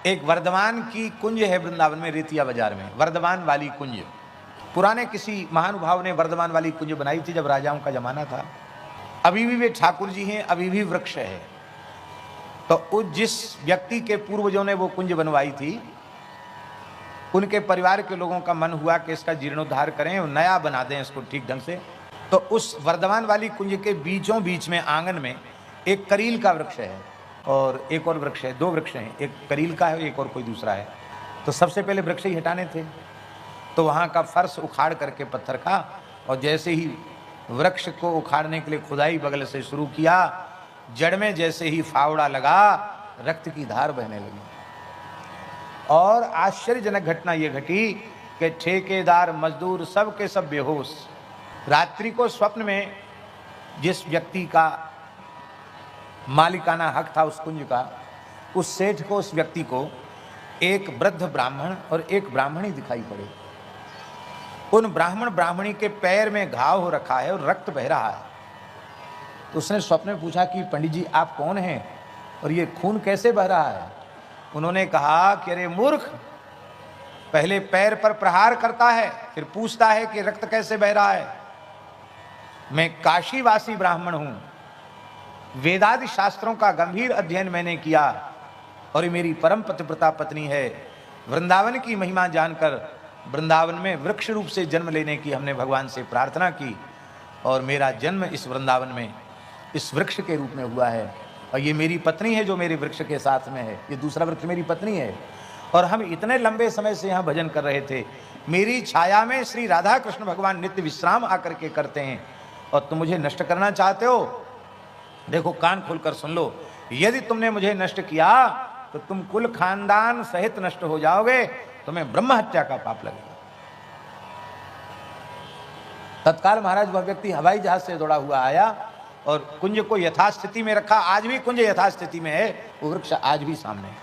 एक वर्धमान की कुंज है वृंदावन में, रेतिया बाजार में, वर्धमान वाली कुंज। पुराने किसी महानुभाव ने वर्धमान वाली कुंज बनाई थी जब राजाओं का जमाना था। अभी भी वे ठाकुर जी हैं, अभी भी वृक्ष है। तो उस जिस व्यक्ति के पूर्वजों ने वो कुंज बनवाई थी, उनके परिवार के लोगों का मन हुआ कि इसका जीर्णोद्धार करें और नया बना दें इसको ठीक ढंग से। तो उस वर्धमान वाली कुंज के बीचों बीच में आंगन में एक करील का वृक्ष है और एक और वृक्ष है, दो वृक्ष हैं, एक करील का है, एक और कोई दूसरा है। तो सबसे पहले वृक्ष ही हटाने थे, तो वहाँ का फर्श उखाड़ करके पत्थर का, और जैसे ही वृक्ष को उखाड़ने के लिए खुदाई बगल से शुरू किया, जड़ में जैसे ही फावड़ा लगा, रक्त की धार बहने लगी। और आश्चर्यजनक घटना ये घटी कि ठेकेदार, मजदूर सब के सब बेहोश। रात्रि को स्वप्न में जिस व्यक्ति का मालिकाना हक था उस कुंज का, उस सेठ को, उस व्यक्ति को एक वृद्ध ब्राह्मण और एक ब्राह्मणी दिखाई पड़े। उन ब्राह्मण ब्राह्मणी के पैर में घाव हो रखा है और रक्त बह रहा है। तो उसने स्वप्न में पूछा कि पंडित जी आप कौन हैं और ये खून कैसे बह रहा है? उन्होंने कहा कि अरे मूर्ख, पहले पैर पर प्रहार करता है, फिर पूछता है कि रक्त कैसे बह रहा है। मैं काशीवासी ब्राह्मण हूं, वेदादि शास्त्रों का गंभीर अध्ययन मैंने किया और ये मेरी परम पतिव्रता पत्नी है। वृंदावन की महिमा जानकर वृंदावन में वृक्ष रूप से जन्म लेने की हमने भगवान से प्रार्थना की और मेरा जन्म इस वृंदावन में इस वृक्ष के रूप में हुआ है। और ये मेरी पत्नी है जो मेरे वृक्ष के साथ में है, ये दूसरा वृक्ष मेरी पत्नी है। और हम इतने लंबे समय से यहाँ भजन कर रहे थे, मेरी छाया में श्री राधा कृष्ण भगवान नित्य विश्राम आकर के करते हैं और तुम मुझे नष्ट करना चाहते हो। देखो कान खोलकर सुन लो, यदि तुमने मुझे नष्ट किया तो तुम कुल खानदान सहित नष्ट हो जाओगे, तुम्हें ब्रह्म हत्या का पाप लगेगा। तत्काल महाराज वह व्यक्ति हवाई जहाज से दौड़ा हुआ आया और कुंज को यथास्थिति में रखा। आज भी कुंज यथास्थिति में है, वो वृक्ष आज भी सामने है।